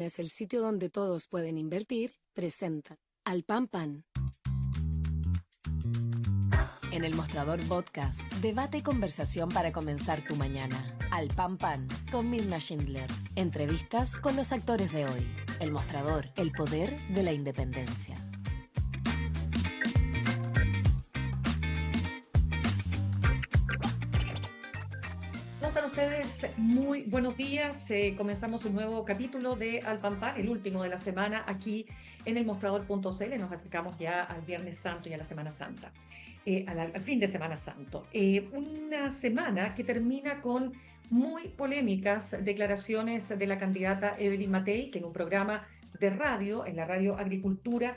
Es el sitio donde todos pueden invertir, presenta Al Pan Pan. En el Mostrador Podcast, debate y conversación para comenzar tu mañana. Al Pan Pan, con Mirna Schindler. Entrevistas con los actores de hoy. El Mostrador, el poder de la independencia. ¿Cómo están ustedes? Muy buenos días. Comenzamos un nuevo capítulo de Al Pan Pan, el último de la semana aquí en el mostrador.cl. Nos acercamos ya al Viernes Santo y a la Semana Santa, al fin de Semana Santo. Una semana que termina con muy polémicas declaraciones de la candidata Evelyn Matei, que en un programa de radio, en la radio Agricultura,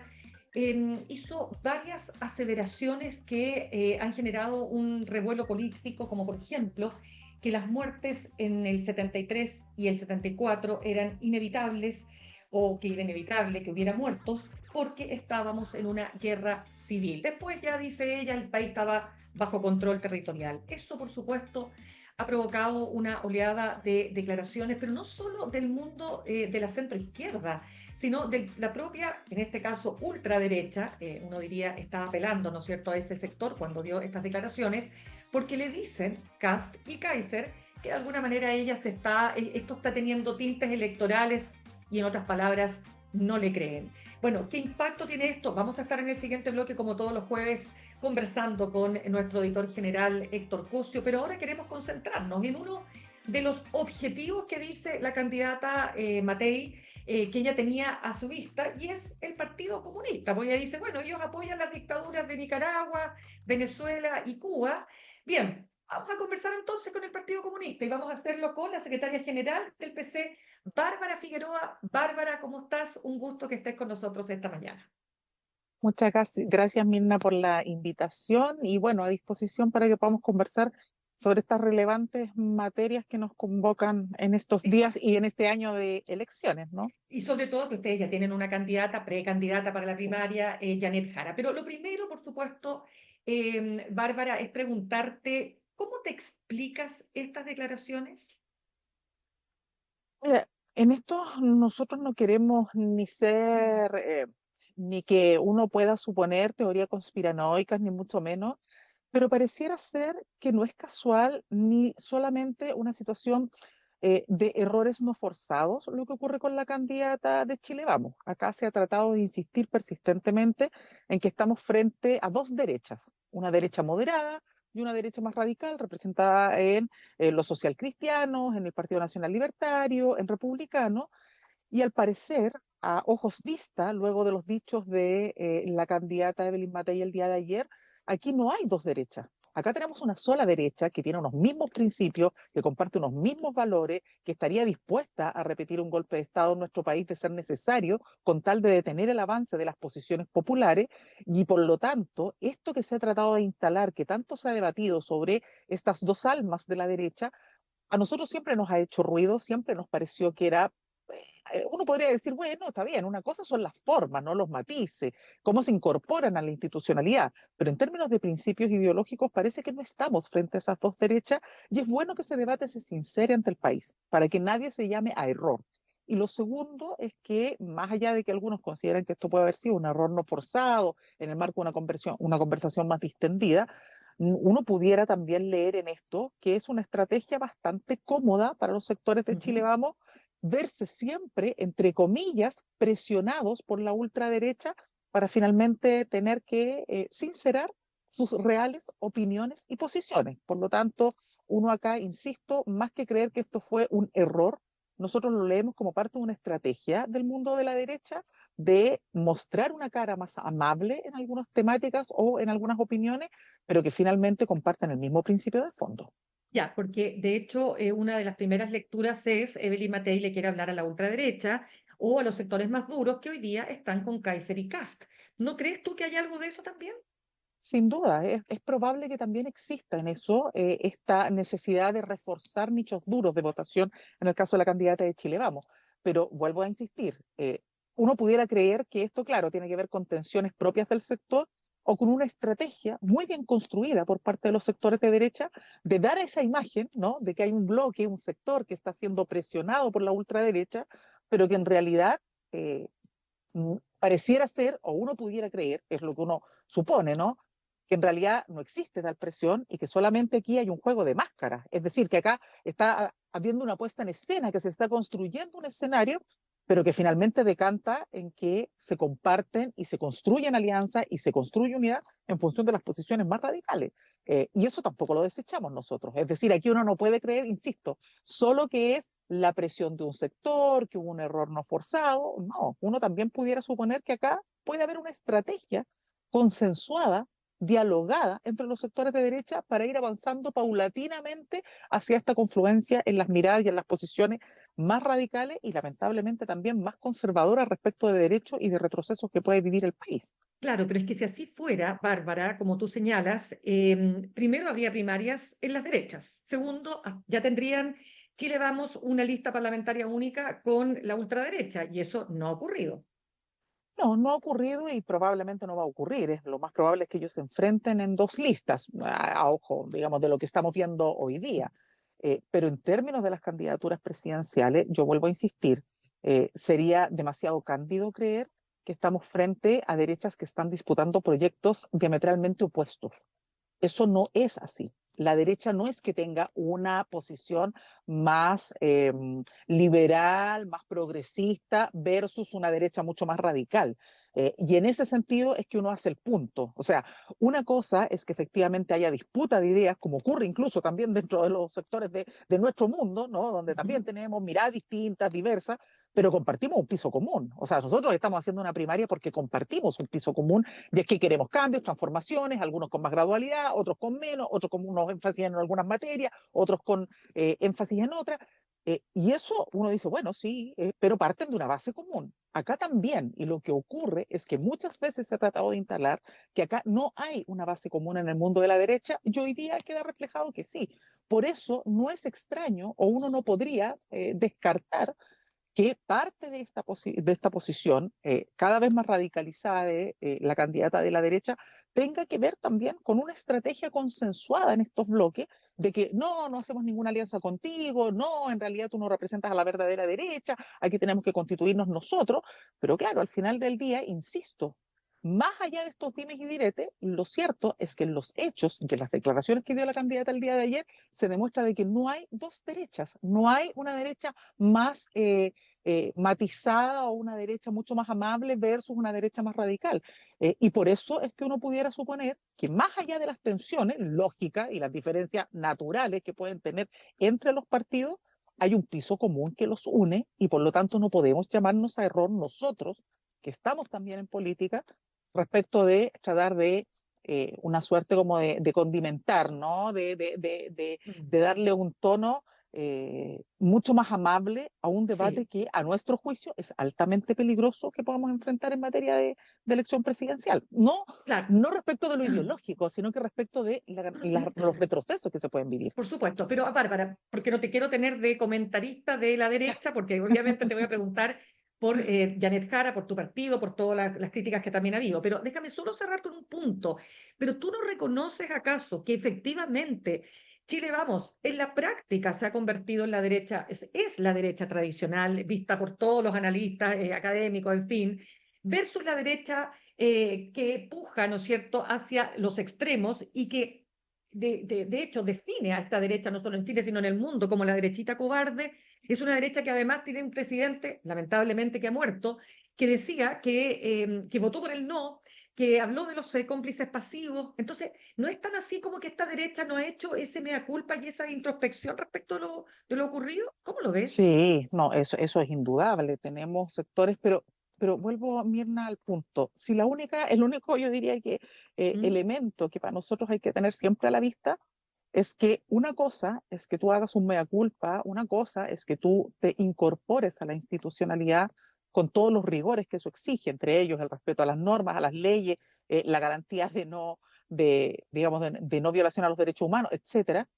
hizo varias aseveraciones que han generado un revuelo político, como por ejemplo que las muertes en el 73 y el 74 eran inevitables, o que era inevitable que hubiera muertos porque estábamos en una guerra civil. Después ya dice ella, el país estaba bajo control territorial. Eso, por supuesto, ha provocado una oleada de declaraciones, pero no solo del mundo de la centroizquierda, sino de la propia, en este caso, ultraderecha. Uno diría, estaba apelando, ¿no es cierto?, a ese sector cuando dio estas declaraciones, porque le dicen Kast y Kaiser que de alguna manera esto está teniendo tintes electorales y, en otras palabras, no le creen. Bueno, ¿qué impacto tiene esto? Vamos a estar en el siguiente bloque, como todos los jueves, conversando con nuestro editor general Héctor Cosio, pero ahora queremos concentrarnos en uno de los objetivos que dice la candidata Matei, que ella tenía a su vista, y es el Partido Comunista. Porque ella dice, bueno, ellos apoyan las dictaduras de Nicaragua, Venezuela y Cuba. Bien, vamos a conversar entonces con el Partido Comunista y vamos a hacerlo con la secretaria general del PC, Bárbara Figueroa. Bárbara, ¿cómo estás? Un gusto que estés con nosotros esta mañana. Muchas gracias, Mirna, por la invitación y bueno, a disposición para que podamos conversar sobre estas relevantes materias que nos convocan en estos días y en este año de elecciones, ¿no? Y sobre todo que ustedes ya tienen una candidata, precandidata para la primaria, Janet Jara. Pero lo primero, por supuesto, Bárbara, es preguntarte, ¿cómo te explicas estas declaraciones? Mira, en esto nosotros no queremos ni ser, ni que uno pueda suponer teorías conspiranoicas, ni mucho menos, pero pareciera ser que no es casual ni solamente una situación de errores no forzados lo que ocurre con la candidata de Chile Vamos. Acá se ha tratado de insistir persistentemente en que estamos frente a dos derechas, una derecha moderada y una derecha más radical, representada en los socialcristianos, en el Partido Nacional Libertario, en republicano, y al parecer, a ojos vista, luego de los dichos de la candidata Evelyn Matei el día de ayer, aquí no hay dos derechas. Acá tenemos una sola derecha que tiene unos mismos principios, que comparte unos mismos valores, que estaría dispuesta a repetir un golpe de Estado en nuestro país de ser necesario, con tal de detener el avance de las posiciones populares. Y por lo tanto, esto que se ha tratado de instalar, que tanto se ha debatido sobre estas dos almas de la derecha, a nosotros siempre nos ha hecho ruido, siempre nos pareció que era uno podría decir, bueno, está bien, una cosa son las formas, no los matices, cómo se incorporan a la institucionalidad, pero en términos de principios ideológicos parece que no estamos frente a esas dos derechas y es bueno que ese debate se sincere ante el país, para que nadie se llame a error. Y lo segundo es que, más allá de que algunos consideren que esto puede haber sido un error no forzado en el marco de una conversación más distendida, uno pudiera también leer en esto que es una estrategia bastante cómoda para los sectores de Chile Vamos verse siempre, entre comillas, presionados por la ultraderecha para finalmente tener que sincerar sus reales opiniones y posiciones. Por lo tanto, uno acá, insisto, más que creer que esto fue un error, nosotros lo leemos como parte de una estrategia del mundo de la derecha de mostrar una cara más amable en algunas temáticas o en algunas opiniones, pero que finalmente comparten el mismo principio de fondo. Ya, porque de hecho una de las primeras lecturas es Evelyn Matei le quiere hablar a la ultraderecha o a los sectores más duros que hoy día están con Kaiser y Kast. ¿No crees tú que hay algo de eso también? Sin duda, es probable que también exista en eso esta necesidad de reforzar nichos duros de votación en el caso de la candidata de Chile Vamos. Pero vuelvo a insistir, uno pudiera creer que esto, claro, tiene que ver con tensiones propias del sector o con una estrategia muy bien construida por parte de los sectores de derecha de dar esa imagen, ¿no?, de que hay un bloque, un sector que está siendo presionado por la ultraderecha pero que en realidad pareciera ser, o uno pudiera creer, es lo que uno supone, ¿no? Que en realidad no existe tal presión y que solamente aquí hay un juego de máscaras. Es decir, que acá está habiendo una puesta en escena, que se está construyendo un escenario, pero que finalmente decanta en que se comparten y se construyen alianzas y se construye unidad en función de las posiciones más radicales. Y eso tampoco lo desechamos nosotros. Es decir, aquí uno no puede creer, insisto, solo que es la presión de un sector, que hubo un error no forzado. No, uno también pudiera suponer que acá puede haber una estrategia consensuada, dialogada entre los sectores de derecha para ir avanzando paulatinamente hacia esta confluencia en las miradas y en las posiciones más radicales y lamentablemente también más conservadoras respecto de derechos y de retrocesos que puede vivir el país. Claro, pero es que si así fuera, Bárbara, como tú señalas, primero habría primarias en las derechas. Segundo, ya tendrían Chile Vamos una lista parlamentaria única con la ultraderecha, y eso no ha ocurrido. No, no ha ocurrido y probablemente no va a ocurrir. Lo más probable es que ellos se enfrenten en dos listas, a ojo, digamos, de lo que estamos viendo hoy día. Pero en términos de las candidaturas presidenciales, yo vuelvo a insistir, sería demasiado cándido creer que estamos frente a derechas que están disputando proyectos diametralmente opuestos. Eso no es así. La derecha no es que tenga una posición más liberal, más progresista versus una derecha mucho más radical. Y en ese sentido es que uno hace el punto. O sea, una cosa es que efectivamente haya disputa de ideas, como ocurre incluso también dentro de los sectores de nuestro mundo, ¿no? Donde también Ujú. tenemos miradas distintas, diversas, pero compartimos un piso común. O sea, nosotros estamos haciendo una primaria porque compartimos un piso común y es que queremos cambios, transformaciones, algunos con más gradualidad, otros con menos, otros con unos énfasis en algunas materias, otros con énfasis en otras. Y eso uno dice, bueno, sí, pero parten de una base común. Acá también, y lo que ocurre es que muchas veces se ha tratado de instalar que acá no hay una base común en el mundo de la derecha, y hoy día queda reflejado que sí. Por eso no es extraño, o uno no podría descartar que parte de esta posición cada vez más radicalizada de la candidata de la derecha tenga que ver también con una estrategia consensuada en estos bloques de que no, no hacemos ninguna alianza contigo, no, en realidad tú no representas a la verdadera derecha, aquí tenemos que constituirnos nosotros, pero claro, al final del día, insisto, más allá de estos dimes y diretes, lo cierto es que en los hechos de las declaraciones que dio la candidata el día de ayer, se demuestra de que no hay dos derechas, no hay una derecha más matizada o una derecha mucho más amable versus una derecha más radical. Y por eso es que uno pudiera suponer que más allá de las tensiones lógicas y las diferencias naturales que pueden tener entre los partidos, hay un piso común que los une y por lo tanto no podemos llamarnos a error nosotros, que estamos también en política, respecto de tratar de una suerte como de condimentar, ¿no? Mm. De darle un tono mucho más amable a un debate Sí, que a nuestro juicio es altamente peligroso que podamos enfrentar en materia de elección presidencial. No, claro. no respecto de lo ideológico, sino que respecto de los retrocesos que se pueden vivir. Por supuesto, pero Bárbara, porque no te quiero tener de comentarista de la derecha, porque obviamente te voy a preguntar por Janet Jara, por tu partido, por todas las críticas que también ha habido, pero déjame solo cerrar con un punto. ¿Pero tú no reconoces acaso que efectivamente Chile Vamos en la práctica se ha convertido en la derecha, es la derecha tradicional, vista por todos los analistas académicos, en fin, versus la derecha que puja, ¿no es cierto?, hacia los extremos y que de hecho define a esta derecha no solo en Chile, sino en el mundo como la derechita cobarde? Es una derecha que además tiene un presidente, lamentablemente que ha muerto, que decía que votó por el no, que habló de los cómplices pasivos. Entonces, no es tan así como que esta derecha no ha hecho ese mea culpa y esa introspección respecto de lo ocurrido. ¿Cómo lo ves? Sí, no, eso es indudable. Tenemos sectores, pero vuelvo, Mirna, al punto. Si el único, yo diría que ¿Mm? elemento que para nosotros hay que tener siempre a la vista es que una cosa es que tú hagas un mea culpa, una cosa es que tú te incorpores a la institucionalidad con todos los rigores que eso exige, entre ellos el respeto a las normas, a las leyes, la garantía digamos, de no violación a los derechos humanos, etcétera,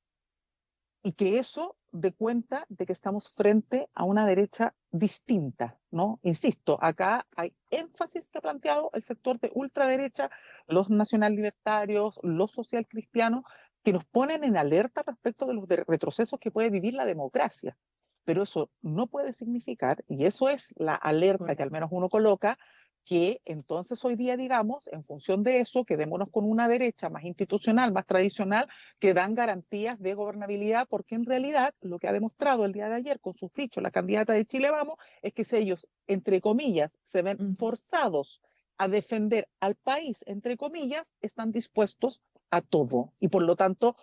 y que eso dé cuenta de que estamos frente a una derecha distinta, ¿no? Insisto, acá hay énfasis que ha planteado el sector de ultraderecha, los nacional libertarios, los social cristianos, que nos ponen en alerta respecto de los retrocesos que puede vivir la democracia. pero eso no puede significar, y eso es la alerta que al menos uno coloca, que entonces hoy día, digamos, en función de eso, quedémonos con una derecha más institucional, más tradicional, que dan garantías de gobernabilidad, porque en realidad lo que ha demostrado el día de ayer con sus dichos la candidata de Chile Vamos es que si ellos, entre comillas, se ven forzados a defender al país, entre comillas, están dispuestos a todo. Y por lo tanto,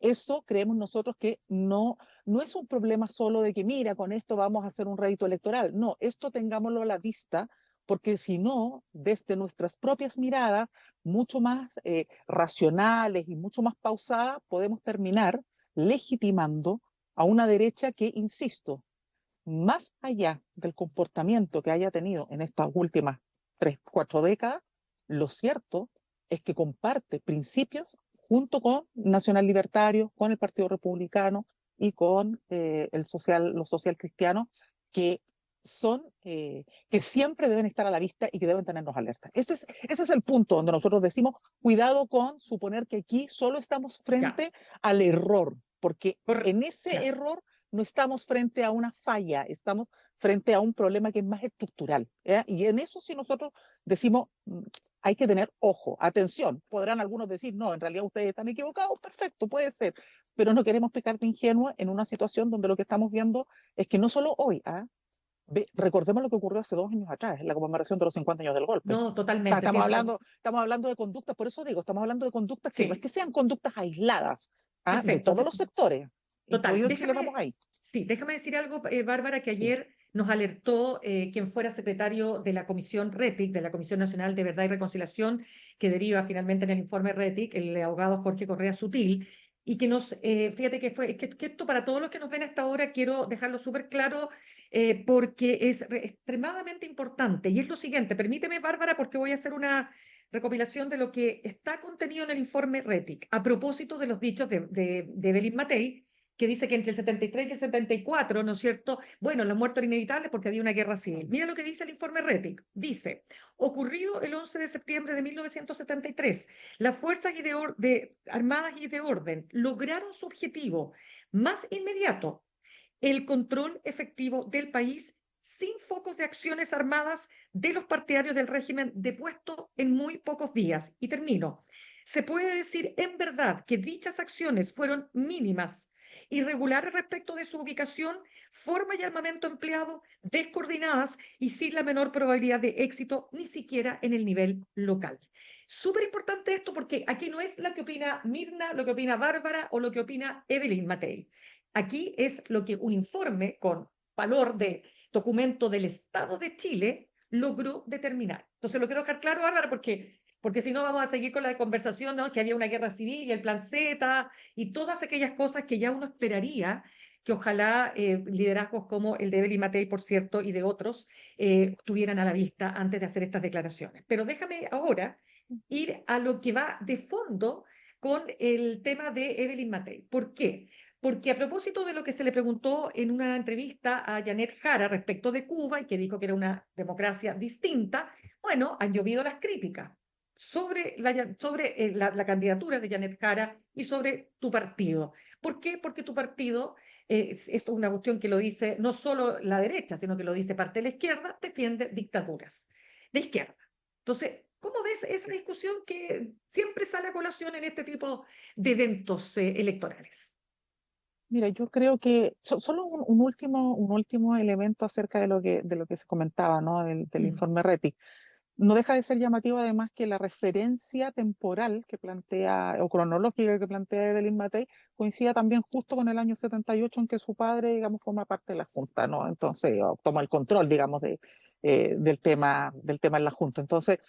eso creemos nosotros que no es un problema solo de que, mira, con esto vamos a hacer un rédito electoral. No, esto tengámoslo a la vista, porque si no, desde nuestras propias miradas, mucho más racionales y mucho más pausadas, podemos terminar legitimando a una derecha que, insisto, más allá del comportamiento que haya tenido en estas últimas 3, 4 décadas, lo cierto es que comparte principios junto con Nacional Libertario, con el Partido Republicano y con los social cristianos, que son, que siempre deben estar a la vista y que deben tenernos alerta. Ese es el punto donde nosotros decimos, cuidado con suponer que aquí solo estamos frente al error, porque en ese error no estamos frente a una falla, estamos frente a un problema que es más estructural. Y en eso sí nosotros decimos, hay que tener ojo, atención. Podrán algunos decir, no, en realidad ustedes están equivocados, perfecto, puede ser, pero no queremos pecar de ingenuo en una situación donde lo que estamos viendo es que no solo hoy, recordemos lo que ocurrió hace 2 años atrás, en la conmemoración de los 50 años del golpe. No, O sea, totalmente. Sí, estamos hablando de conductas, por eso digo, estamos hablando de conductas que no es sí, que sean conductas aisladas, de perfecto. todos los sectores, Total. incluido Chile Vamos ahí. Sí, déjame decir algo, Bárbara, que Sí. ayer nos alertó quien fuera secretario de la Comisión RETIC, de la Comisión Nacional de Verdad y Reconciliación, que deriva finalmente en el informe RETIC, el abogado Jorge Correa Sutil, y que nos, fíjate que esto para todos los que nos ven a esta hora, quiero dejarlo súper claro, porque es extremadamente importante. Y es lo siguiente, permíteme, Bárbara, porque voy a hacer una recopilación de lo que está contenido en el informe RETIC, a propósito de los dichos de Evelyn Matei, que dice que entre el 73 y el 74, ¿no es cierto? Bueno, los muertos eran inevitables porque había una guerra civil. Mira lo que dice el informe RETIC. Dice, ocurrido el 11 de septiembre de 1973, las fuerzas armadas y de orden lograron su objetivo más inmediato, el control efectivo del país sin focos de acciones armadas de los partidarios del régimen depuesto en muy pocos días. Y termino. Se puede decir en verdad que dichas acciones fueron mínimas, irregulares respecto de su ubicación, forma y armamento empleado, descoordinadas y sin la menor probabilidad de éxito, ni siquiera en el nivel local. Súper importante esto porque aquí no es lo que opina Mirna, lo que opina Bárbara o lo que opina Evelyn Matei. Aquí es lo que un informe con valor de documento del Estado de Chile logró determinar. Entonces lo quiero dejar claro, Bárbara, porque si no vamos a seguir con la conversación, ¿no? Que había una guerra civil y el plan Z y todas aquellas cosas que ya uno esperaría que ojalá liderazgos como el de Evelyn Matei, por cierto, y de otros, tuvieran a la vista antes de hacer estas declaraciones. Pero déjame ahora ir a lo que va de fondo con el tema de Evelyn Matei. ¿Por qué? Porque a propósito de lo que se le preguntó en una entrevista a Janet Jara respecto de Cuba y que dijo que era una democracia distinta, bueno, han llovido las críticas sobre la candidatura de Janet Jara y sobre tu partido. ¿Por qué? Porque tu partido, esto es una cuestión que lo dice no solo la derecha, sino que lo dice parte de la izquierda, defiende dictaduras de izquierda. Entonces, ¿cómo ves esa discusión que siempre sale a colación en este tipo de eventos electorales? Mira, yo creo que solo un último elemento acerca de lo que se comentaba, ¿no? Del Mm. informe RETI. No deja de ser llamativo además que la referencia temporal que plantea, o cronológica que plantea Evelyn Matei, coincida también justo con el año 78 en que su padre, digamos, forma parte de la Junta, ¿no? Entonces, o toma el control, digamos, del tema en la Junta. Entonces,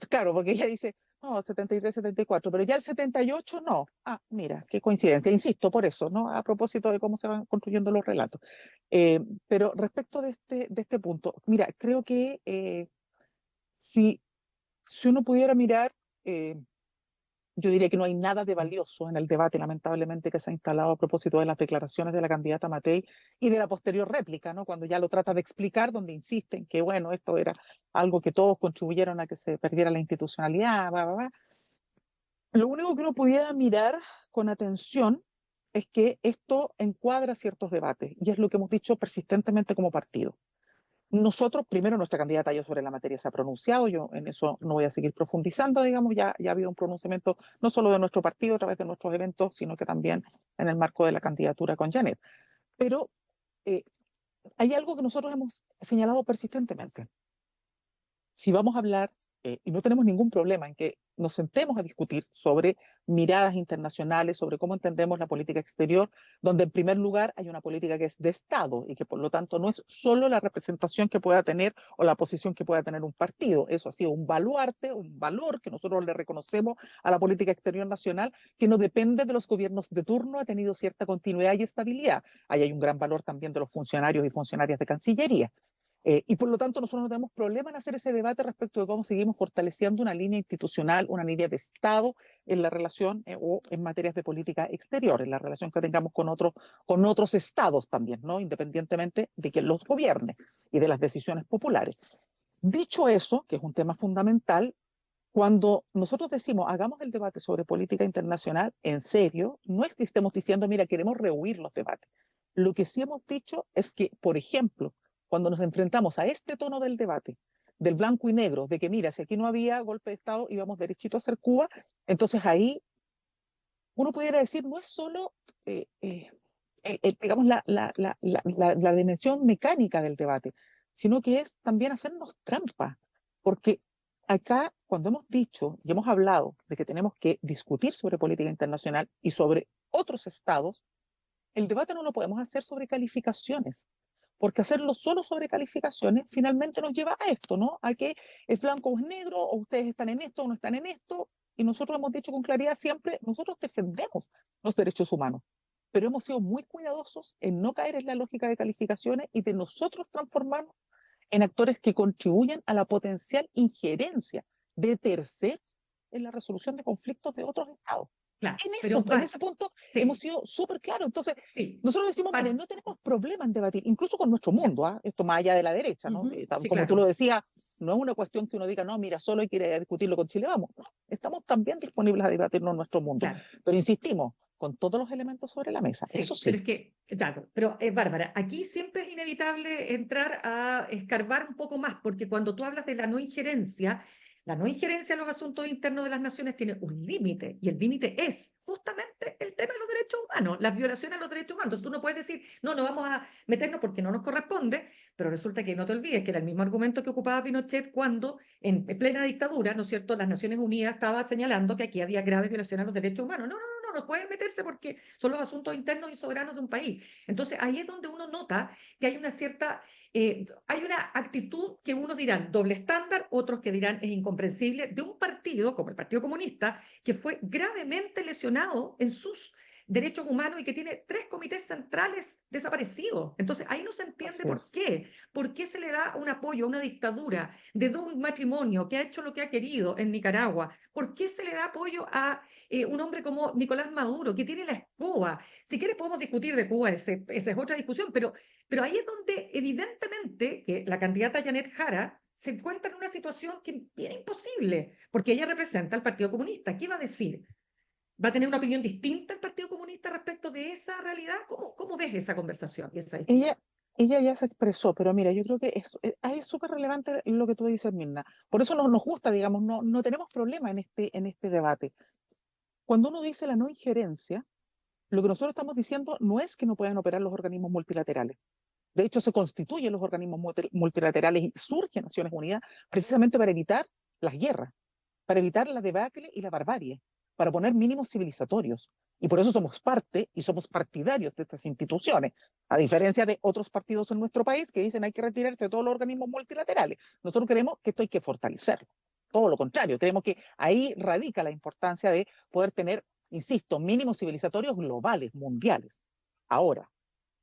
claro, porque ella dice, no, 73, 74, pero ya el 78 no. Ah, mira, qué coincidencia, insisto, por eso, ¿no? A propósito de cómo se van construyendo los relatos. Pero respecto de este punto, mira, creo que si, si uno pudiera mirar, yo diría que no hay nada de valioso en el debate, lamentablemente, que se ha instalado a propósito de las declaraciones de la candidata Matei y de la posterior réplica, ¿no? Cuando ya lo trata de explicar, donde insisten que, bueno, esto era algo que todos contribuyeron a que se perdiera la institucionalidad, bla, bla, bla. Lo único que uno pudiera mirar con atención es que esto encuadra ciertos debates y es lo que hemos dicho persistentemente como partido. Nosotros, primero, nuestra candidata ya sobre la materia se ha pronunciado, yo en eso no voy a seguir profundizando, digamos, ya ha habido un pronunciamiento no solo de nuestro partido a través de nuestros eventos, sino que también en el marco de la candidatura con Janet. Pero eh, hay algo que nosotros hemos señalado persistentemente. Si vamos a hablar, y no tenemos ningún problema en que nos sentemos a discutir sobre miradas internacionales, sobre cómo entendemos la política exterior, donde en primer lugar hay una política que es de Estado y que por lo tanto no es solo la representación que pueda tener o la posición que pueda tener un partido. Eso ha sido un baluarte, un valor que nosotros le reconocemos a la política exterior nacional, que no depende de los gobiernos de turno, ha tenido cierta continuidad y estabilidad. Ahí hay un gran valor también de los funcionarios y funcionarias de Cancillería. Y por lo tanto nosotros no tenemos problema en hacer ese debate respecto de cómo seguimos fortaleciendo una línea institucional, una línea de Estado en la relación o en materias de política exterior, en la relación que tengamos con otros estados también, ¿no? Independientemente de quien los gobierne y de las decisiones populares. Dicho eso, que es un tema fundamental, cuando nosotros decimos hagamos el debate sobre política internacional en serio, no es que estemos diciendo, mira, queremos rehuir los debates. Lo que sí hemos dicho es que, por ejemplo, cuando nos enfrentamos a este tono del debate, del blanco y negro, de que mira, si aquí no había golpe de Estado, íbamos derechito a hacer Cuba, entonces ahí uno pudiera decir, no es solo, digamos, la dimensión mecánica del debate, sino que es también hacernos trampa, porque acá, cuando hemos dicho y hemos hablado de que tenemos que discutir sobre política internacional y sobre otros estados, el debate no lo podemos hacer sobre calificaciones, porque hacerlo solo sobre calificaciones finalmente nos lleva a esto, ¿no? A que es blanco o es negro, o ustedes están en esto o no están en esto, y nosotros hemos dicho con claridad siempre, nosotros defendemos los derechos humanos, pero hemos sido muy cuidadosos en no caer en la lógica de calificaciones y de nosotros transformarnos en actores que contribuyen a la potencial injerencia de terceros en la resolución de conflictos de otros estados. Claro, En pero eso, en ese punto hemos sí, sido súper claros. Entonces, sí, nosotros decimos, miren, no tenemos problema en debatir, incluso con nuestro mundo, ¿ah? Esto más allá de la derecha, ¿no? sí, Como tú lo claro. decías, no es una cuestión que uno diga, no, mira, solo hay que ir a discutirlo con Chile, vamos. No, estamos también disponibles a debatirnos en nuestro mundo. Claro. Pero insistimos, con todos los elementos sobre la mesa, eso Sí, pero sí. es que, claro, pero Bárbara, aquí siempre es inevitable entrar a escarbar un poco más, porque cuando tú hablas de la no injerencia en los asuntos internos de las naciones tiene un límite, y el límite es justamente el tema de los derechos humanos, las violaciones a los derechos humanos. Entonces tú no puedes decir, no, no vamos a meternos porque no nos corresponde, pero resulta que no te olvides que era el mismo argumento que ocupaba Pinochet cuando en plena dictadura, ¿no es cierto?, las Naciones Unidas estaba señalando que aquí había graves violaciones a los derechos humanos. No, no, no, no pueden meterse porque son los asuntos internos y soberanos de un país. Entonces ahí es donde uno nota que hay una cierta, hay una actitud que unos dirán doble estándar, otros que dirán es incomprensible, de un partido como el Partido Comunista, que fue gravemente lesionado en sus derechos humanos y que tiene 3 comités centrales desaparecidos. Entonces, ahí no se entiende Así por es. qué. ¿Por qué se le da un apoyo a una dictadura de un matrimonio que ha hecho lo que ha querido en Nicaragua? ¿Por qué se le da apoyo a un hombre como Nicolás Maduro, que tiene la escoba? Si quieres podemos discutir de Cuba, esa es otra discusión, pero ahí es donde evidentemente que la candidata Janet Jara se encuentra en una situación que es bien imposible, porque ella representa al Partido Comunista. ¿Qué va a decir? ¿Va a tener una opinión distinta el Partido Comunista respecto de esa realidad? ¿Cómo ves esa conversación y esa discusión? Ella, ella ya se expresó, pero mira, yo creo que ahí es súper relevante lo que tú dices, Mirna. Por eso nos gusta, digamos, no tenemos problema en este debate. Cuando uno dice la no injerencia, lo que nosotros estamos diciendo no es que no puedan operar los organismos multilaterales. De hecho, se constituyen los organismos multilaterales y surgen Naciones Unidas precisamente para evitar las guerras, para evitar la debacle y la barbarie, para poner mínimos civilizatorios. Y por eso somos parte y somos partidarios de estas instituciones, a diferencia de otros partidos en nuestro país que dicen hay que retirarse de todos los organismos multilaterales. Nosotros creemos que esto hay que fortalecerlo. Todo lo contrario, creemos que ahí radica la importancia de poder tener, insisto, mínimos civilizatorios globales, mundiales. Ahora,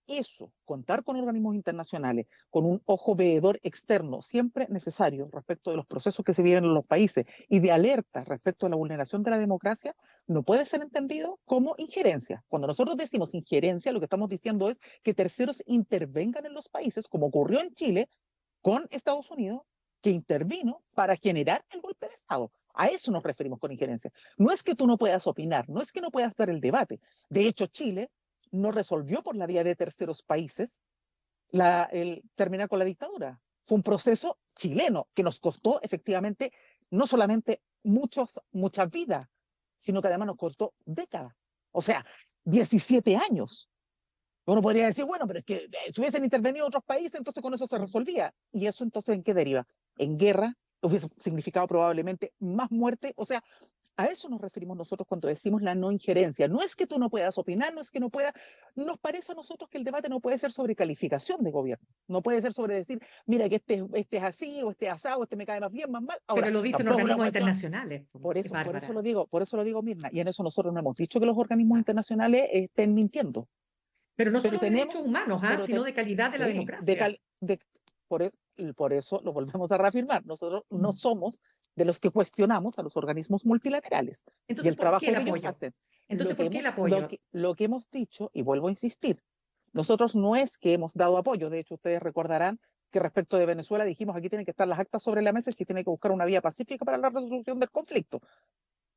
eso, contar con organismos internacionales, con un ojo veedor externo, siempre necesario respecto de los procesos que se viven en los países y de alerta respecto a la vulneración de la democracia, no puede ser entendido como injerencia. Cuando nosotros decimos injerencia, lo que estamos diciendo es que terceros intervengan en los países, como ocurrió en Chile con Estados Unidos, que intervino para generar el golpe de Estado. A eso nos referimos con injerencia. No es que tú no puedas opinar, no es que no puedas dar el debate. De hecho, Chile no resolvió por la vía de terceros países el terminar con la dictadura. Fue un proceso chileno que nos costó efectivamente no solamente muchas vidas, sino que además nos costó décadas. O sea, 17 años. Uno podría decir, bueno, pero es que si hubiesen intervenido otros países, entonces con eso se resolvía. ¿Y eso entonces en qué deriva? En guerra, hubiese significado probablemente más muerte. O sea, a eso nos referimos nosotros cuando decimos la no injerencia. No es que tú no puedas opinar, no es que no puedas. Nos parece a nosotros que el debate no puede ser sobre calificación de gobierno. No puede ser sobre decir, mira, que este es así, o este es asado, este me cae más bien, más mal. Pero Ahora, lo dicen tampoco una organismos cuestión. internacionales, Por eso Bárbara. lo digo, Mirna. Y en eso nosotros no hemos dicho que los organismos internacionales estén mintiendo. Pero no Pero solo de derechos tenemos, humanos, pero sino de calidad de la sí, democracia. por, por eso lo volvemos a reafirmar. Nosotros no Mm. somos de los que cuestionamos a los organismos multilaterales y Entonces, el ¿por qué trabajo el que ellos apoyo? hacen. Entonces, ¿por qué el apoyo? Lo que hemos dicho, y vuelvo a insistir, nosotros no es que hemos dado apoyo. De hecho, ustedes recordarán que respecto de Venezuela dijimos aquí tienen que estar las actas sobre la mesa y se tiene que buscar una vía pacífica para la resolución del conflicto.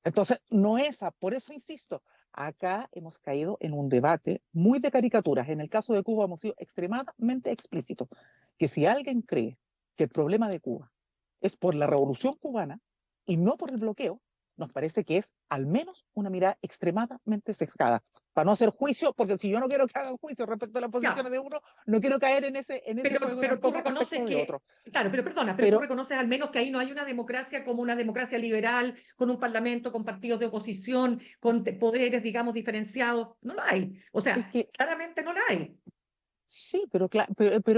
Entonces, no esa, por eso insisto, acá hemos caído en un debate muy de caricaturas. En el caso de Cuba hemos sido extremadamente explícitos, que si alguien cree que el problema de Cuba es por la revolución cubana y no por el bloqueo, nos parece que es al menos una mirada extremadamente sesgada. Para no hacer juicio, porque si yo no quiero que hagan juicio respecto a las posiciones Ya, de uno, no quiero caer en ese juego pero tú tampoco reconoces respecto de que, otro. claro, pero perdona, pero tú Pero reconoces al menos que ahí no hay una democracia como una democracia liberal, con un parlamento, con partidos de oposición, con poderes, digamos, diferenciados. No lo hay. O es sea, que claramente no la hay. sí, pero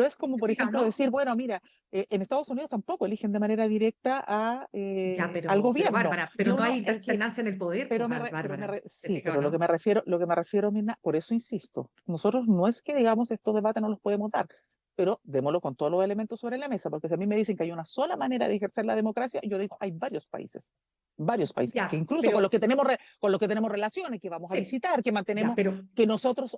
es como, ¿Te por fijas, ejemplo, no? decir, bueno, mira, en Estados Unidos tampoco eligen de manera directa Ya, al pero gobierno. Bárbara, Y pero no uno, hay es que, alternancia en el poder, pues, Bárbara. ¿Te sí, fijas o pero no? lo que me refiero, Mirna, por eso insisto, nosotros no es que digamos estos debates no los podemos dar, pero démoslo con todos los elementos sobre la mesa, porque si a mí me dicen que hay una sola manera de ejercer la democracia, yo digo, hay varios países, que Ya, incluso pero con los que tenemos relaciones, que vamos a sí, visitar, que ya, mantenemos pero que nosotros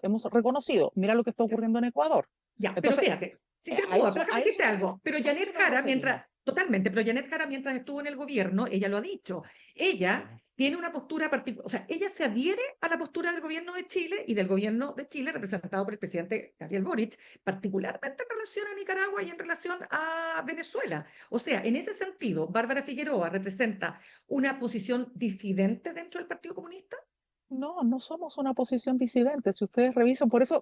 hemos reconocido. Mira lo que está ocurriendo en Ecuador. ya, pero Entonces, espérate, si te duda, pero déjame a eso decirte algo. Pero a eso Janet nos Jara, referimos. mientras, totalmente, pero Janet Jara, mientras estuvo en el gobierno, ella lo ha dicho. Sí. Ella tiene una postura particular, o sea, ella se adhiere a la postura del gobierno de Chile y del gobierno de Chile, representado por el presidente Gabriel Boric, particularmente en relación a Nicaragua y en relación a Venezuela. O sea, en ese sentido, Bárbara Figueroa representa una posición disidente dentro del Partido Comunista. No, no somos una posición disidente. Si ustedes revisan, por eso,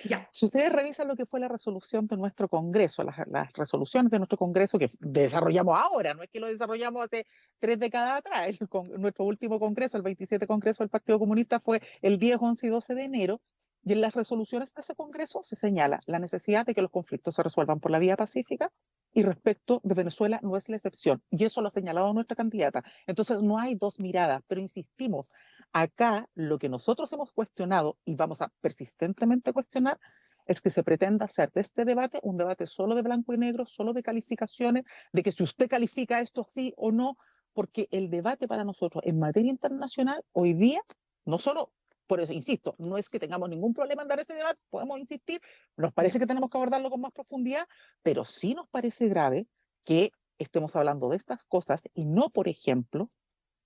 Ya, si ustedes revisan lo que fue la resolución de nuestro Congreso, las resoluciones de nuestro Congreso que desarrollamos ahora, no es que lo desarrollamos hace 3 décadas atrás. Nuestro último Congreso, el 27 Congreso del Partido Comunista, fue el 10, 11 y 12 de enero. Y en las resoluciones de ese Congreso se señala la necesidad de que los conflictos se resuelvan por la vía pacífica y respecto de Venezuela no es la excepción. Y eso lo ha señalado nuestra candidata. Entonces no hay dos miradas, pero insistimos, acá lo que nosotros hemos cuestionado y vamos a persistentemente cuestionar es que se pretenda hacer de este debate un debate solo de blanco y negro, solo de calificaciones, de que si usted califica esto sí o no, porque el debate para nosotros en materia internacional hoy día, no solo, por eso insisto, no es que tengamos ningún problema en dar ese debate, podemos insistir, nos parece ya. que tenemos que abordarlo con más profundidad, pero sí nos parece grave que estemos hablando de estas cosas y no, por ejemplo,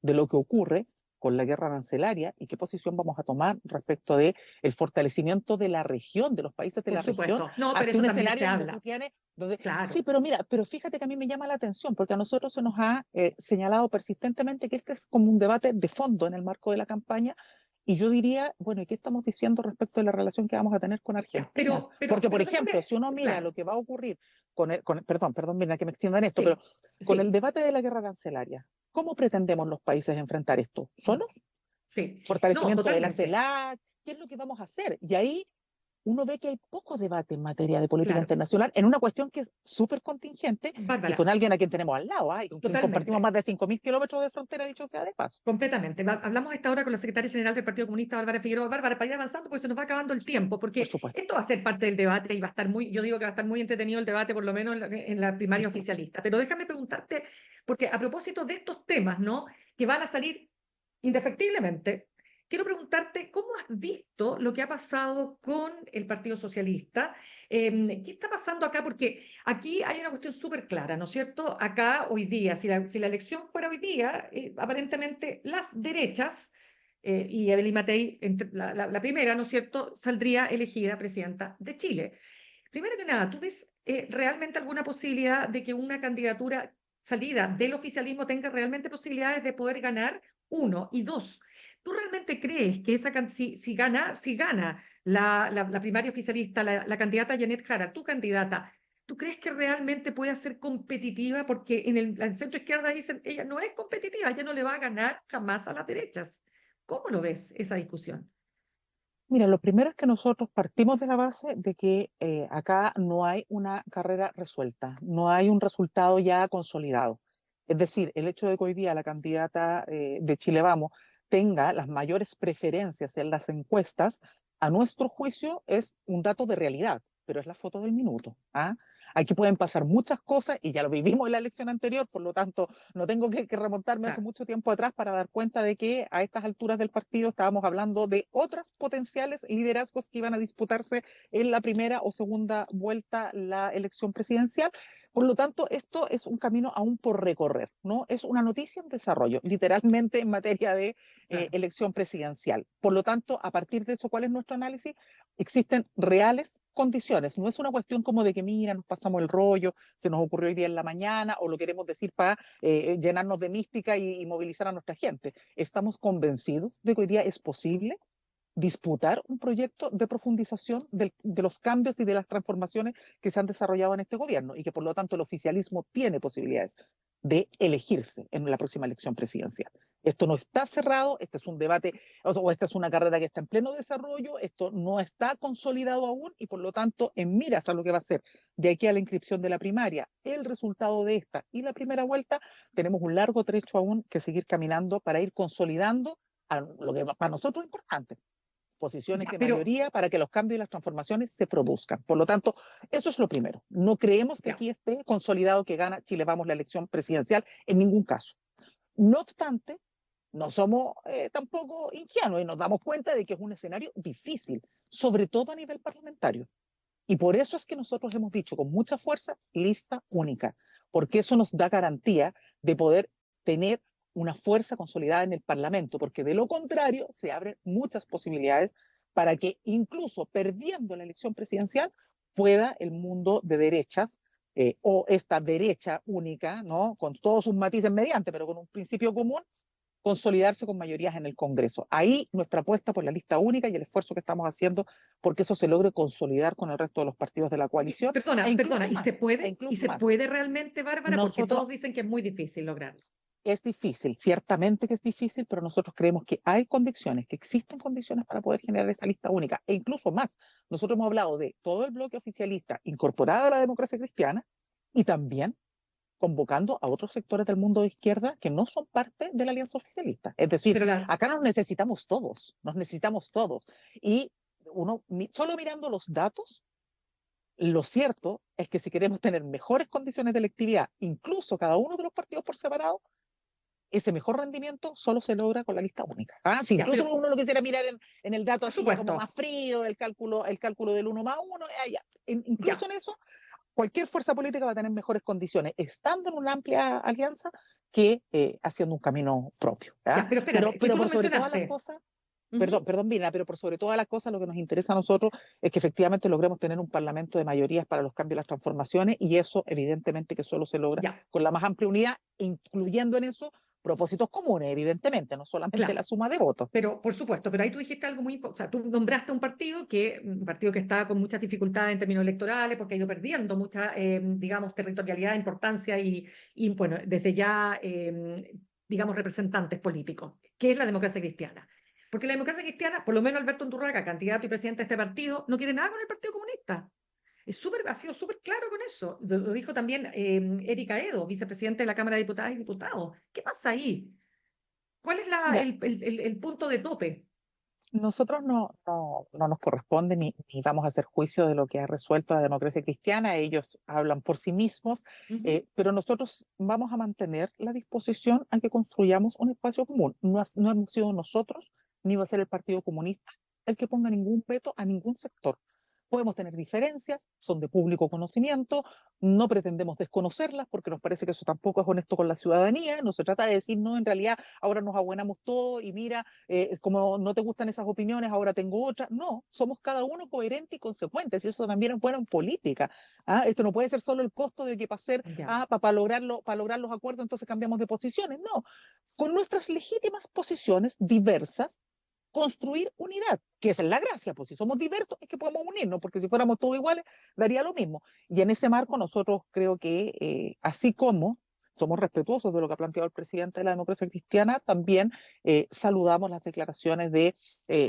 de lo que ocurre con la guerra arancelaria y qué posición vamos a tomar respecto de el fortalecimiento de la región, de los países de Por la región, supuesto. No, pero ante eso un también se escenario donde tú habla. tienes, sí, Claro. pero mira, pero fíjate que a mí me llama la atención, porque a nosotros se nos ha señalado persistentemente que este es como un debate de fondo en el marco de la campaña, y yo diría, bueno, ¿y qué estamos diciendo respecto de la relación que vamos a tener con Ya, Argentina? Porque, por ejemplo, déjame, si uno mira claro, lo que va a ocurrir perdón, mira que me extienda en esto, pero sí, con el sí, debate de la guerra arancelaria, ¿cómo pretendemos los países enfrentar esto? ¿Solos? sí. No, ¿Fortalecimiento de la totalmente, CELAC? ¿Qué es lo que vamos a hacer? Y ahí uno ve que hay poco debate en materia de política claro. internacional en una cuestión que es súper contingente y Bárbara, con alguien a quien tenemos al lado, y con quien compartimos totalmente, más de 5.000 kilómetros de frontera, dicho sea de paso. completamente. Hablamos a esta hora con la secretaria general del Partido Comunista, Bárbara Figueroa. Bárbara, para ir avanzando, porque se nos va acabando el tiempo, Por porque supuesto. esto va a ser parte del debate y va a estar muy, yo digo que va a estar muy entretenido el debate, por lo menos en la primaria oficialista. Pero déjame preguntarte, porque a propósito de estos temas, ¿no? Que van a salir indefectiblemente. Quiero preguntarte cómo has visto lo que ha pasado con el Partido Socialista. ¿Qué está pasando acá? Porque aquí hay una cuestión súper clara, ¿no es cierto? Acá hoy día, si la elección fuera hoy día, aparentemente las derechas y Evelyn Matei, la primera, ¿no es cierto?, saldría elegida presidenta de Chile. Primero que nada, ¿tú ves realmente alguna posibilidad de que una candidatura salida del oficialismo tenga realmente posibilidades de poder ganar? Uno. Y dos, ¿tú realmente crees que si gana la primaria oficialista, la candidata Janet Jara, tu candidata, ¿tú crees que realmente puede ser competitiva? Porque en el centro izquierda dicen, ella no es competitiva, ella no le va a ganar jamás a las derechas. ¿Cómo lo ves esa discusión? Mira, lo primero es que nosotros partimos de la base de que acá no hay una carrera resuelta, no hay un resultado ya consolidado. Es decir, el hecho de que hoy día la candidata de Chile Vamos tenga las mayores preferencias en las encuestas, a nuestro juicio es un dato de realidad, pero es la foto del minuto. ¿Ah? Aquí pueden pasar muchas cosas y ya lo vivimos en la elección anterior, por lo tanto no tengo que remontarme hace Claro. mucho tiempo atrás para dar cuenta de que a estas alturas del partido estábamos hablando de otros potenciales liderazgos que iban a disputarse en la primera o segunda vuelta la elección presidencial. Por lo tanto, esto es un camino aún por recorrer, ¿no? Es una noticia en desarrollo, literalmente en materia de Claro. elección presidencial. Por lo tanto, a partir de eso, ¿cuál es nuestro análisis? Existen reales condiciones. No es una cuestión como de que, mira, nos pasamos el rollo, se nos ocurrió hoy día en la mañana o lo queremos decir para llenarnos de mística y movilizar a nuestra gente. Estamos convencidos de que hoy día es posible disputar un proyecto de profundización de los cambios y de las transformaciones que se han desarrollado en este gobierno y que por lo tanto el oficialismo tiene posibilidades de elegirse en la próxima elección presidencial. Esto no está cerrado, este es un debate o esta es una carrera que está en pleno desarrollo, esto no está consolidado aún y por lo tanto en miras a lo que va a ser de aquí a la inscripción de la primaria, el resultado de esta y la primera vuelta, tenemos un largo trecho aún que seguir caminando para ir consolidando a lo que para nosotros es importante, posiciones Ya, de pero, mayoría para que los cambios y las transformaciones se produzcan. Por lo tanto, eso es lo primero. No creemos que ya, aquí esté consolidado que gana Chile Vamos la elección presidencial en ningún caso. No obstante, no somos tampoco ingenuos y nos damos cuenta de que es un escenario difícil, sobre todo a nivel parlamentario. Y por eso es que nosotros hemos dicho con mucha fuerza lista única, porque eso nos da garantía de poder tener una fuerza consolidada en el Parlamento, porque de lo contrario se abren muchas posibilidades para que incluso perdiendo la elección presidencial pueda el mundo de derechas o esta derecha única, ¿no? Con todos sus matices mediante, pero con un principio común, consolidarse con mayorías en el Congreso. Ahí nuestra apuesta por la lista única y el esfuerzo que estamos haciendo porque eso se logre consolidar con el resto de los partidos de la coalición perdona, perdona, ¿y se e puede? ¿Y incluso se más. puede realmente, Bárbara? Porque Nosotros, todos dicen que es muy difícil lograrlo. es difícil, ciertamente que es difícil, pero nosotros creemos que hay condiciones, que existen condiciones para poder generar esa lista única e incluso más. Nosotros hemos hablado de todo el bloque oficialista incorporado a la democracia cristiana y también convocando a otros sectores del mundo de izquierda que no son parte de la alianza oficialista. Es decir, Pero la, acá nos necesitamos todos. Y uno, solo mirando los datos, lo cierto es que si queremos tener mejores condiciones de electividad, incluso cada uno de los partidos por separado, ese mejor rendimiento solo se logra con la lista única. Ah, si ya, incluso pero uno lo quisiera mirar en el dato por así ya como supuesto, más frío, el cálculo del uno más uno, incluso ya, en eso cualquier fuerza política va a tener mejores condiciones estando en una amplia alianza que haciendo un camino propio. ya, ¿Ya? pero espérame, que Pero tú lo por sobre todas las mencionaste. cosas, Ujú. perdón, Vina, pero por sobre todas las cosas lo que nos interesa a nosotros es que efectivamente logremos tener un parlamento de mayorías para los cambios y las transformaciones y eso evidentemente que solo se logra Ya, con la más amplia unidad, incluyendo en eso propósitos comunes, evidentemente, no solamente la claro. suma de votos. Pero, por supuesto, pero ahí tú dijiste algo muy importante. O sea, tú nombraste un partido que está con muchas dificultades en términos electorales, porque ha ido perdiendo mucha, digamos, territorialidad, importancia y bueno, desde ya, digamos, representantes políticos, que es la democracia cristiana. Porque la democracia cristiana, por lo menos Alberto Undurraga, candidato y presidente de este partido, no quiere nada con el Partido Comunista. Ha sido súper claro con eso. Lo dijo también Erika Edo, vicepresidente de la Cámara de Diputadas y Diputados. ¿Qué pasa ahí? ¿Cuál es Mira, el punto de tope? nosotros no nos corresponde ni vamos a hacer juicio de lo que ha resuelto la democracia cristiana, ellos hablan por sí mismos, Ujú. pero nosotros vamos a mantener la disposición a que construyamos un espacio común. No hemos sido nosotros, ni va a ser el Partido Comunista el que ponga ningún veto a ningún sector. Podemos tener diferencias, son de público conocimiento, no pretendemos desconocerlas porque nos parece que eso tampoco es honesto con la ciudadanía, no se trata de decir, no, en realidad ahora nos abuenamos todo y mira, como no te gustan esas opiniones, ahora tengo otras. No, somos cada uno coherente y consecuente, y eso también es bueno en política. Esto no puede ser solo el costo de que Ya. para lograr los acuerdos, entonces cambiamos de posiciones. No, con nuestras legítimas posiciones diversas, construir unidad, que esa es la gracia, pues si somos diversos es que podemos unirnos, porque si fuéramos todos iguales, daría lo mismo. Y en ese marco nosotros creo que, así como somos respetuosos de lo que ha planteado el presidente de la democracia cristiana, también saludamos las declaraciones de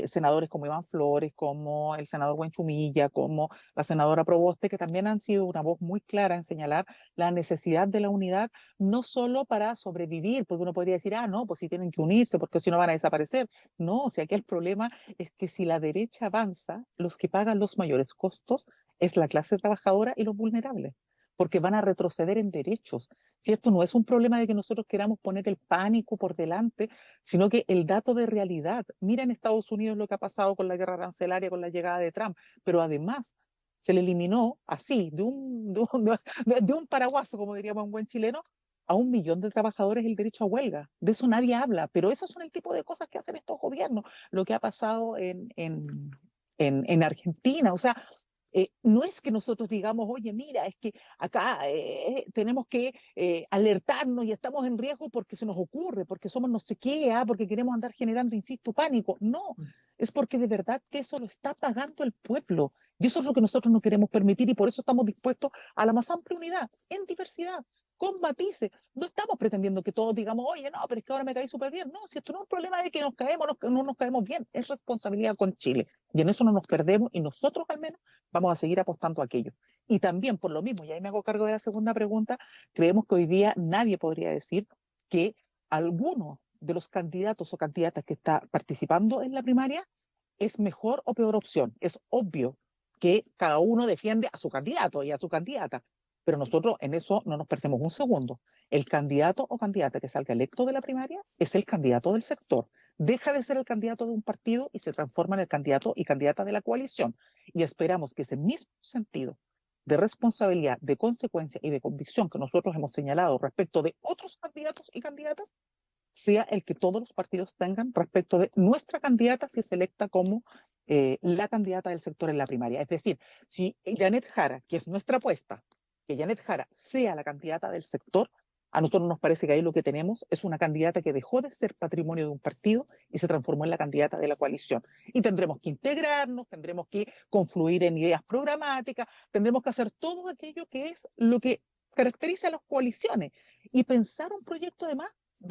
senadores como Iván Flores, como el senador Buenchumilla, como la senadora Proboste, que también han sido una voz muy clara en señalar la necesidad de la unidad, no solo para sobrevivir, porque uno podría decir, no, pues si tienen que unirse, porque si no van a desaparecer. No, o sea, aquí el problema es que si la derecha avanza, los que pagan los mayores costos es la clase trabajadora y los vulnerables, porque van a retroceder en derechos. Si esto no es un problema de que nosotros queramos poner el pánico por delante, sino que el dato de realidad. Mira en Estados Unidos lo que ha pasado con la guerra arancelaria, con la llegada de Trump, pero además se le eliminó así, de un paraguaso, como diríamos un buen chileno, a 1 millón de trabajadores el derecho a huelga. De eso nadie habla, pero esos son el tipo de cosas que hacen estos gobiernos. Lo que ha pasado en Argentina, o sea, no es que nosotros digamos, oye, mira, es que acá tenemos que alertarnos y estamos en riesgo porque se nos ocurre, porque somos no sé qué, porque queremos andar generando, insisto, pánico. No, es porque de verdad que eso lo está pagando el pueblo. Y eso es lo que nosotros no queremos permitir y por eso estamos dispuestos a la más amplia unidad, en diversidad, con matices. No estamos pretendiendo que todos digamos, oye, no, pero es que ahora me caí súper bien. No, si esto no es un problema de que nos caemos, no nos caemos bien, es responsabilidad con Chile. Y en eso no nos perdemos y nosotros al menos vamos a seguir apostando a aquello. Y también por lo mismo, y ahí me hago cargo de la segunda pregunta, creemos que hoy día nadie podría decir que alguno de los candidatos o candidatas que está participando en la primaria es mejor o peor opción. Es obvio que cada uno defiende a su candidato y a su candidata, pero nosotros en eso no nos perdemos un segundo. El candidato o candidata que salga electo de la primaria es el candidato del sector. Deja de ser el candidato de un partido y se transforma en el candidato y candidata de la coalición. Y esperamos que ese mismo sentido de responsabilidad, de consecuencia y de convicción que nosotros hemos señalado respecto de otros candidatos y candidatas sea el que todos los partidos tengan respecto de nuestra candidata si es electa como la candidata del sector en la primaria. Es decir, si Janet Jara, que es nuestra apuesta, que Janet Jara sea la candidata del sector, a nosotros nos parece que ahí lo que tenemos es una candidata que dejó de ser patrimonio de un partido y se transformó en la candidata de la coalición. Y tendremos que integrarnos, tendremos que confluir en ideas programáticas, tendremos que hacer todo aquello que es lo que caracteriza a las coaliciones y pensar un proyecto de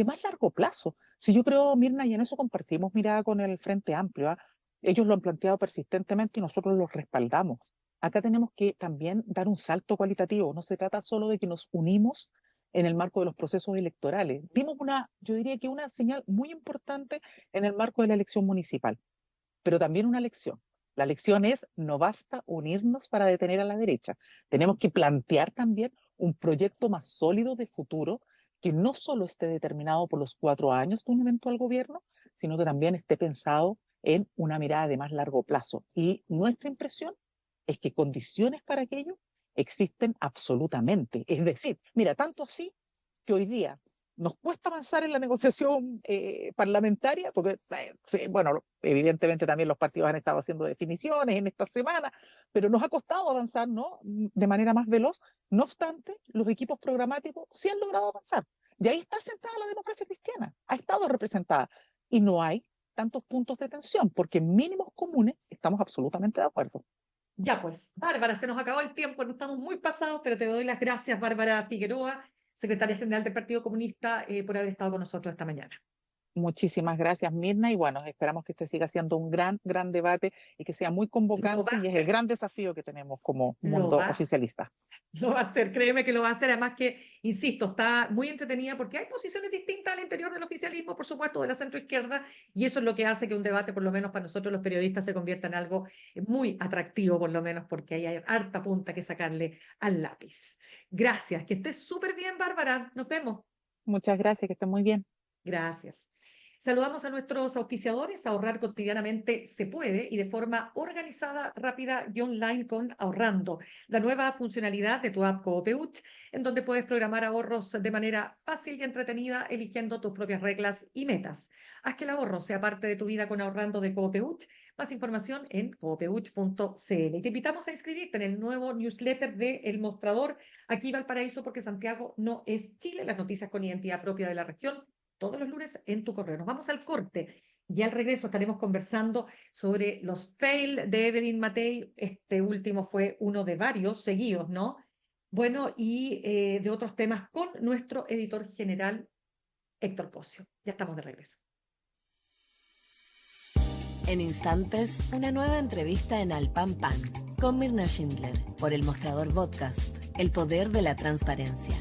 más largo plazo. Si yo creo, Mirna, y en eso compartimos mirada con el Frente Amplio, ellos lo han planteado persistentemente y nosotros los respaldamos. Acá tenemos que también dar un salto cualitativo. No se trata solo de que nos unimos en el marco de los procesos electorales. Dimos yo diría que una señal muy importante en el marco de la elección municipal, pero también una lección. La lección es, no basta unirnos para detener a la derecha. Tenemos que plantear también un proyecto más sólido de futuro que no solo esté determinado por los 4 años de un eventual gobierno, sino que también esté pensado en una mirada de más largo plazo. Y nuestra impresión es que condiciones para aquello existen absolutamente. Es decir, mira, tanto así que hoy día nos cuesta avanzar en la negociación parlamentaria, porque, bueno, evidentemente también los partidos han estado haciendo definiciones en esta semana, pero nos ha costado avanzar, ¿no?, de manera más veloz. No obstante, los equipos programáticos sí han logrado avanzar. Y ahí está sentada la democracia cristiana, ha estado representada. Y no hay tantos puntos de tensión, porque en mínimos comunes estamos absolutamente de acuerdo. Ya pues, Bárbara, se nos acabó el tiempo, no estamos muy pasados, pero te doy las gracias, Bárbara Figueroa, secretaria general del Partido Comunista, por haber estado con nosotros esta mañana. Muchísimas gracias, Mirna, y bueno, esperamos que este siga siendo un gran debate y que sea muy Lo va convocante, a y es el hacer, gran desafío que tenemos como lo mundo va a hacer. oficialista. Lo va a hacer, créeme que lo va a hacer. Además que, insisto, está muy entretenida porque hay posiciones distintas al interior del oficialismo, por supuesto, de la centroizquierda, y eso es lo que hace que un debate, por lo menos para nosotros los periodistas, se convierta en algo muy atractivo, por lo menos porque ahí hay harta punta que sacarle al lápiz. Gracias, que estés súper bien, Bárbara. Nos vemos. Muchas gracias, que estén muy bien. Gracias. Saludamos a nuestros auspiciadores. Ahorrar cotidianamente se puede y de forma organizada, rápida y online con Ahorrando, la nueva funcionalidad de tu app Coopeuch, en donde puedes programar ahorros de manera fácil y entretenida, eligiendo tus propias reglas y metas. Haz que el ahorro sea parte de tu vida con Ahorrando de Coopeuch. Más información en coopeuch.cl. Y te invitamos a inscribirte en el nuevo newsletter de El Mostrador, aquí Valparaíso, porque Santiago no es Chile. Las noticias con identidad propia de la región todos los lunes en tu correo. Nos vamos al corte y al regreso estaremos conversando sobre los fail de Evelyn Matei. Este último fue uno de varios seguidos, ¿no? Bueno, y de otros temas con nuestro editor general, Héctor Cosio. Ya estamos de regreso. En instantes, una nueva entrevista en Al Pan Pan con Mirna Schindler por El Mostrador Podcast, el poder de la transparencia.